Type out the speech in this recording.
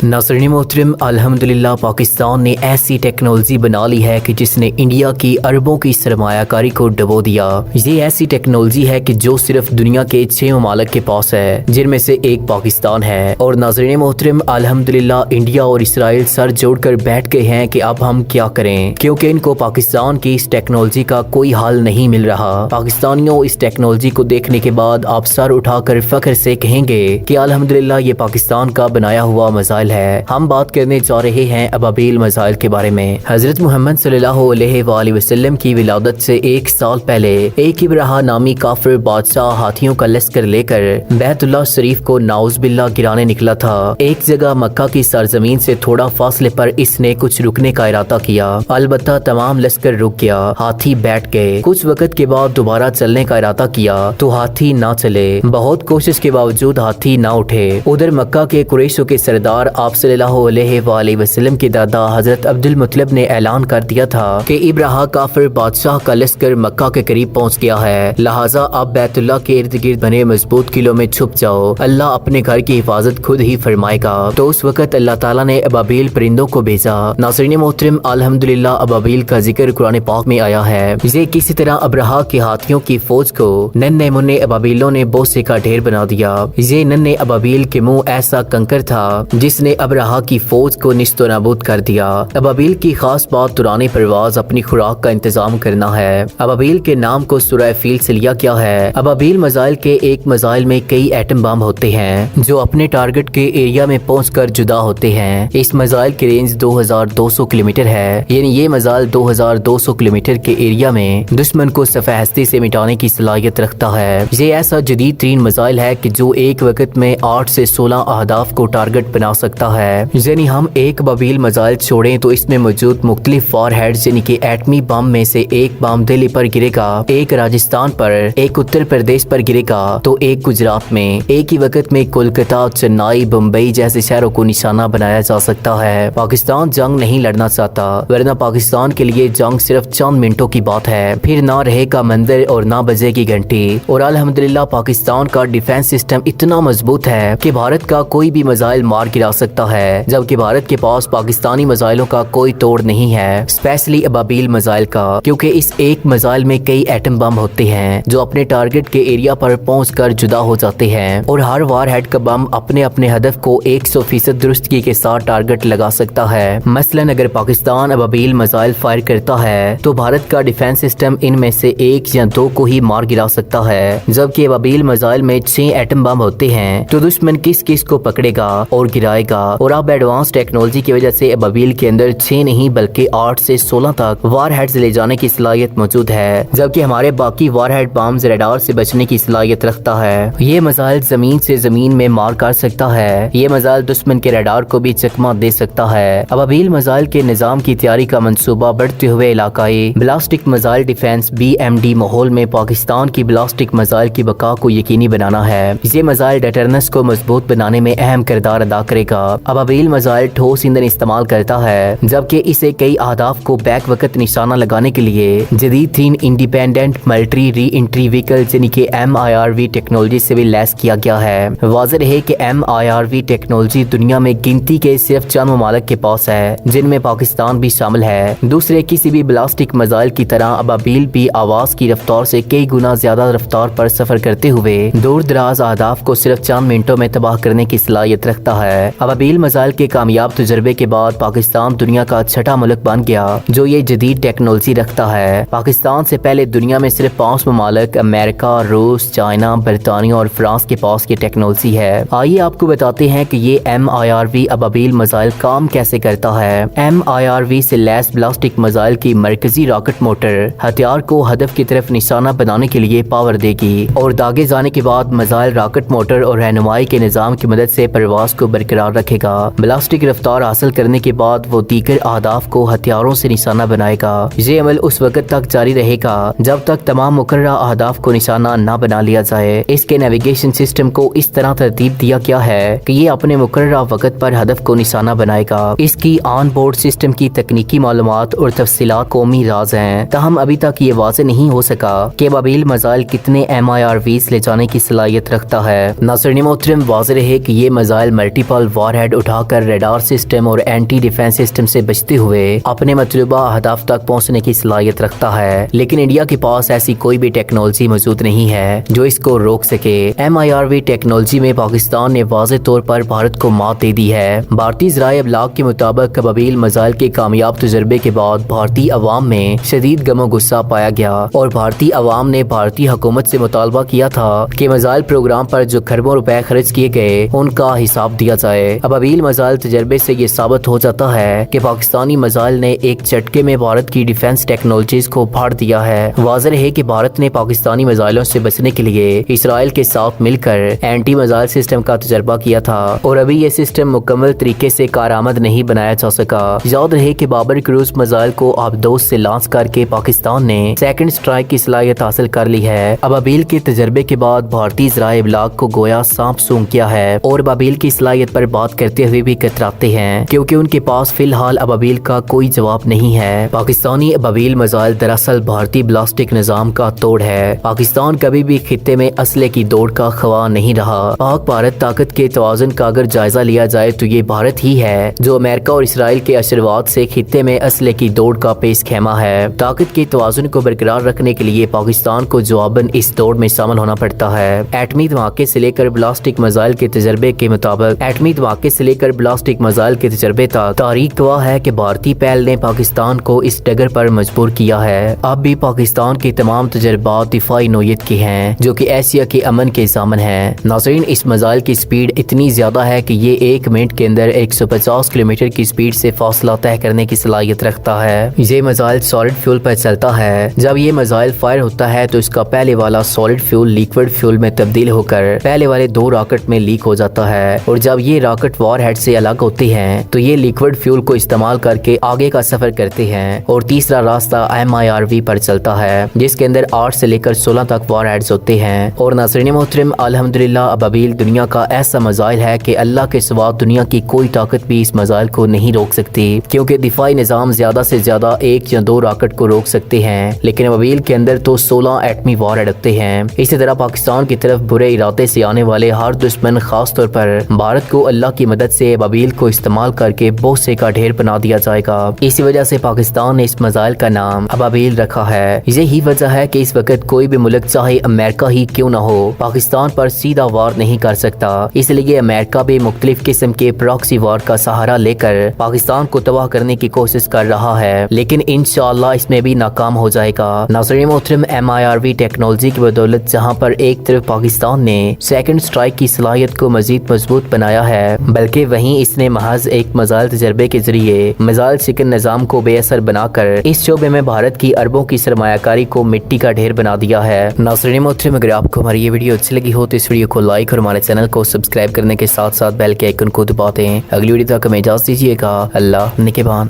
नाज़रीन मोहतरम, अल्हम्दुलिल्लाह पाकिस्तान ने ऐसी टेक्नोलॉजी बना ली है कि जिसने इंडिया की अरबों की सरमायाकारी को डुबो दिया। ये ऐसी टेक्नोलॉजी है कि जो सिर्फ दुनिया के 6 ममालिक के पास है, जिनमें से एक पाकिस्तान है। और नाज़रीन मोहतरम, अल्हम्दुलिल्लाह इंडिया और इसराइल सर जोड़कर बैठ गए हैं कि अब हम क्या करें, क्योंकि इनको पाकिस्तान की इस टेक्नोलॉजी का कोई हल नहीं मिल रहा। पाकिस्तानियों, इस टेक्नोलॉजी को देखने के बाद आप सर उठाकर फख्र से कहेंगे कि अल्हम्दुलिल्लाह ये पाकिस्तान का बनाया हुआ मिसाइल है। हम बात करने जा रहे हैं अबाबील मिसाइल के बारे में। हजरत मोहम्मद सल्लल्लाहु अलैहि वसल्लम की विलादत से 1 साल पहले एक इब्राहा नामी काफिर बादशाह हाथियों का लश्कर लेकर बैतुल्लाह शरीफ को नाउज़बिल्लाह गिराने निकला था। एक जगह मक्का की सरजमीन से थोड़ा फासले पर इसने कुछ रुकने का इरादा किया, अलबत्ता तमाम लश्कर रुक गया। हाथी बैठ गए। कुछ वक्त के बाद दोबारा चलने का इरादा किया तो हाथी ना चले। बहुत कोशिश के बावजूद हाथी ना उठे। उधर मक्का के कुरैशों के सरदार आप सल्लल्लाहु अलैहि वसल्लम के दादा हजरत अब्दुल मुत्तलिब ने ऐलान कर दिया था कि इब्राहा काफिर बादशाह का लश्कर मक्का के करीब पहुंच गया है, लिहाजा आप बैतुल्लाह के इर्द गिर्द बने मजबूत किलों में छुप जाओ, अल्लाह अपने घर की हिफाजत खुद ही फरमाएगा। तो उस वक्त अल्लाह ताला ने अबाबील परिंदों को भेजा। नाज़रीन मोहतरम, अल्हम्दुलिल्लाह अबाबील का जिक्र कुरान पाक में आया है। ये किसी तरह अब्राहा के हाथियों की फौज को नन्हे मुन्ने अबाबीलों ने बोसे का ढेर बना दिया। ये नन्हे अबाबील के मुंह ऐसा कंकर था जिसने अब्राहा की फौज को निस्तो नाबूद कर दिया। अबाबील की खास बात तुरानी परवाज अपनी खुराक का इंतजाम करना है। अबाबील के नाम को सूरह फील से लिया गया है। अबाबील मिसाइल के एक मिसाइल में कई एटम बम होते हैं जो अपने टारगेट के एरिया में पहुंचकर जुदा होते हैं। इस मिसाइल की रेंज 2200 किलोमीटर है, यानी ये मिसाइल 2200 किलोमीटर के एरिया में दुश्मन को सफहस्ती से मिटाने की सलाहियत रखता है। ये ऐसा जदीद तरीन मिसाइल है कि जो एक वक्त में 8 से 16 अहदाफ को टारगेट बना सकता है। यानी हम एक अबाबील मिसाइल छोड़ें तो इसमें मौजूद मुख्तलिफ वारहेड्स यानी कि एटमी बम में से एक बम दिल्ली पर गिरेगा, एक राजस्थान पर, एक उत्तर प्रदेश पर गिरेगा तो एक गुजरात में। एक ही वक्त में कोलकाता, चेन्नई, बम्बई जैसे शहरों को निशाना बनाया जा सकता है। पाकिस्तान जंग नहीं लड़ना चाहता, वरना पाकिस्तान के लिए जंग सिर्फ चंद मिनटों की बात है। फिर ना रहेगा मंदिर और ना बजेगी घंटी। और अल्हम्दुलिल्लाह पाकिस्तान का डिफेंस सिस्टम इतना मजबूत है कि भारत का कोई भी मिसाइल मार गिरा सकता है, जबकि भारत के पास पाकिस्तानी मिसाइलों का कोई तोड़ नहीं है, स्पेशली अबाबील मिसाइल का, क्योंकि इस एक मिसाइल में कई एटम बम होते हैं जो अपने टारगेट के एरिया पर पहुंचकर जुदा हो जाते हैं। और हर वारहेड का बम अपने अपने हदफ को 100% दुरुस्तगी के साथ टारगेट लगा सकता है। मसलन अगर पाकिस्तान अबाबील मिसाइल फायर करता है तो भारत का डिफेंस सिस्टम इनमें से 1 या 2 को ही मार गिरा सकता है, जबकि अबाबील मिसाइल में 6 एटम बम होते हैं तो दुश्मन किस किस को पकड़ेगा और गिराएगा। और अब एडवांस टेक्नोलॉजी की वजह से अबाबील के अंदर 6 नहीं बल्कि 8 से 16 तक वारहेड्स ले जाने की सलाहियत मौजूद है, जबकि हमारे बाकी वारहेड बम्स रडार से बचने की सलाहियत रखता है। ये मिसाइल जमीन से जमीन में मार कर सकता है। ये मिसाइल दुश्मन के रडार को भी चकमा दे सकता है। अबाबील मिसाइल के निजाम की तैयारी का मंसूबा बढ़ते हुए इलाकाई ब्लास्टिक मिसाइल डिफेंस BMD माहौल में पाकिस्तान की ब्लास्टिक मिसाइल की बका को यकीनी बनाना है। ये मिसाइल डेटरनेंस को मजबूत बनाने में अहम किरदार अदा करेगा। अबाबील मिसाइल ठोस ईंधन इस्तेमाल करता है, जबकि इसे कई अहदाफ को बैक वक्त निशाना लगाने के लिए जदीद तीन independent military re entry vehicle यानी कि MIRV टेक्नोलॉजी से भी लैस किया गया है। वाज़ेह है कि MIRV टेक्नोलॉजी दुनिया में गिनती के सिर्फ चंद ममालिक के पास है, जिनमें पाकिस्तान भी शामिल है। दूसरे किसी भी ब्लास्टिक मिसाइल की तरह अबाबील भी आवाज की रफ्तार से कई गुना ज्यादा रफ्तार पर सफर करते हुए दूर दराज अहदाफ को सिर्फ चंद मिनटों में तबाह करने की सलाहियत रखता है। अबाबील मिसाइल के कामयाब तजुर्बे के बाद पाकिस्तान दुनिया का 6ठा मुल्क बन गया जो ये जदीद टेक्नोलॉजी रखता है। पाकिस्तान से पहले दुनिया में सिर्फ 5 ममालिक अमेरिका, रूस, चाइना, बरतानिया और फ्रांस के पास ये टेक्नोलॉजी है। आइए आपको बताते हैं कि ये MIRV अबाबील मिसाइल काम कैसे करता है। MIRV से लैस ब्लास्टिक मिसाइल की मरकजी रॉकेट मोटर हथियार को हदफ की तरफ निशाना बनाने के लिए पावर देगी और दागे जाने के बाद मिसाइल रॉकेट मोटर और रहनुमाई के निजाम की मदद से परवाज को बरकरार रखेगा। ब्लास्टिक रफ्तार हासिल करने के बाद वो दीगर अहदाफ को हथियारों से निशाना बनाएगा। ये अमल उस वक्त तक जारी रहेगा जब तक तमाम मुकर्ररा अहदाफ को निशाना न बना लिया जाए। इसके नेविगेशन सिस्टम को इस तरह तरतीब दिया गया है कि ये अपने मुकर्ररा वक्त पर हदफ को निशाना बनाएगा। इसकी ऑन बोर्ड सिस्टम की तकनीकी मालूमात और तफसीलात कौमी राज हैं, ताहम अभी तक ये वाज़ेह नहीं हो सका कि अबाबील मिसाइल कितने MIRVs ले जाने की सलाहियत रखता है। नाज़रीन मोहतरम, वाज़ेह है कि ये missile multiple war war had اٹھا کر ریڈار سسٹم اور اینٹی ڈیفینس سسٹم سے بچتے ہوئے اپنے مطلوبہ اہداف تک پہنچنے کی صلاحیت رکھتا ہے، لیکن انڈیا کے پاس ایسی کوئی بھی ٹیکنالوجی موجود نہیں ہے جو اس کو روک سکے۔ MIRV ٹیکنالوجی میں پاکستان نے واضح طور پر بھارت کو مات دے دی ہے۔ بھارتی ذرائع ابلاغ کے مطابق ابابیل میزائل کے کامیاب تجربے کے بعد بھارتی عوام میں شدید غم و غصہ پایا گیا اور بھارتی عوام نے بھارتی حکومت سے مطالبہ کیا تھا کہ میزائل پروگرام پر جو کھربوں روپے خرچ کیے گئے ان کا حساب دیا جائے۔ ابابیل میزائل تجربے سے یہ ثابت ہو جاتا ہے کہ پاکستانی میزائل نے ایک جھٹکے میں بھارت کی ڈیفینس ٹیکنالوجیز کو پھاڑ دیا ہے۔ واضح ہے کہ بھارت نے پاکستانی میزائلوں سے بچنے کے لیے اسرائیل کے ساتھ مل کر اینٹی میزائل سسٹم کا تجربہ کیا تھا اور ابھی یہ سسٹم مکمل طریقے سے کارآمد نہیں بنایا جا سکا۔ یاد رہے کہ بابر کروز میزائل کو آبدوز سے لانچ کر کے پاکستان نے سیکنڈ سٹرائک کی صلاحیت حاصل کر لی ہے۔ ابابیل کے تجربے کے بعد بھارتی ذرائع ابلاغ کو گویا سانپ سونگ کیا ہے اور ابابیل کی صلاحیت پر بات کرتے ہوئے بھی کتراتے ہیں کیونکہ ان کے پاس فی الحال ابابیل کا کوئی جواب نہیں ہے۔ پاکستانی ابابیل میزائل دراصل بھارتی بلاسٹک نظام کا توڑ ہے۔ پاکستان کبھی بھی خطے میں اسلحے کی دوڑ کا خواہ نہیں رہا۔ پاک بھارت طاقت کے توازن کا اگر جائزہ لیا جائے تو یہ بھارت ہی ہے جو امریکہ اور اسرائیل کے اشروات سے خطے میں اسلحے کی دوڑ کا پیش خیمہ ہے۔ طاقت کے توازن کو برقرار رکھنے کے لیے پاکستان کو جواباً اس دوڑ میں شامل ہونا پڑتا ہے۔ ایٹمی دھماکے سے لے کر بلاسٹک میزائل کے تجربے کے مطابق ایٹمی دھماکے سے لے کر بلاسٹک میزائل کے تجربے تک تاریخ گواہ ہے کہ بھارتی پہل نے پاکستان کو اس ڈگر پر مجبور کیا ہے۔ اب بھی پاکستان کے تمام تجربات دفاعی نوعیت کے ہیں جو کہ ایشیا کے امن کے ضامن ہیں۔ ناظرین، اس میزائل کی سپیڈ اتنی زیادہ ہے کہ یہ 1 منٹ کے اندر 150 کلومیٹر کی سپیڈ سے فاصلہ طے کرنے کی صلاحیت رکھتا ہے۔ یہ میزائل سالڈ فیول پر چلتا ہے۔ جب یہ میزائل فائر ہوتا ہے تو اس کا پہلے والا سالڈ فیول لیکوڈ فیول میں تبدیل ہو کر پہلے والے 2 راکٹ میں لیک ہو جاتا ہے اور جب یہ راکٹ وار ہیڈ سے الگ ہوتے ہیں تو یہ لیکوڈ فیول کو استعمال کر کے آگے کا سفر کرتے ہیں اور تیسرا راستہ MIRV پر چلتا ہے جس کے اندر 8 سے لے کر 16 تک وار ہیڈز ہوتے ہیں۔ اور ناظرین محترم، الحمدللہ ابابیل دنیا کا ایسا میزائل ہے کہ اللہ کے سوا دنیا کی کوئی طاقت بھی اس میزائل کو نہیں روک سکتی کیونکہ دفاعی نظام زیادہ سے زیادہ 1 یا 2 راکٹ کو روک سکتے ہیں لیکن ابابیل کے اندر تو 16 ایٹمی وار ہیڈ ہوتے ہیں۔ اسی طرح پاکستان کی طرف برے ارادے سے آنے والے ہر دشمن، خاص طور پر بھارت کو اللہ کی مدد سے ابابیل کو استعمال کر کے بوسے کا ڈھیر بنا دیا جائے گا۔ اسی وجہ سے پاکستان نے اس میزائل کا نام ابابیل رکھا ہے۔ یہی وجہ ہے کہ اس وقت کوئی بھی ملک چاہے امریکہ ہی کیوں نہ ہو پاکستان پر سیدھا وار نہیں کر سکتا، اس لیے امریکہ بھی مختلف قسم کے پراکسی وار کا سہارا لے کر پاکستان کو تباہ کرنے کی کوشش کر رہا ہے لیکن انشاءاللہ اس میں بھی ناکام ہو جائے گا۔ ناظرین محترم، MIRV ٹیکنالوجی کی بدولت جہاں پر ایک طرف پاکستان نے سیکنڈ سٹرائک کی صلاحیت کو مزید مضبوط بنایا ہے بلکہ وہیں اس نے محض ایک میزائل تجربے کے ذریعے میزائل سکن نظام کو بے اثر بنا کر اس شعبے میں بھارت کی اربوں کی سرمایہ کاری کو مٹی کا ڈھیر بنا دیا ہے۔ ناظرین محترم، اگر آپ کو ہماری یہ ویڈیو اچھی لگی ہو تو اس ویڈیو کو لائک اور ہمارے چینل کو سبسکرائب کرنے کے ساتھ ساتھ بیل کے آئیکن کو دبا دیں۔ اگلی ویڈیو تک ہمیں اجازت دیجیے گا۔ اللہ نگہبان۔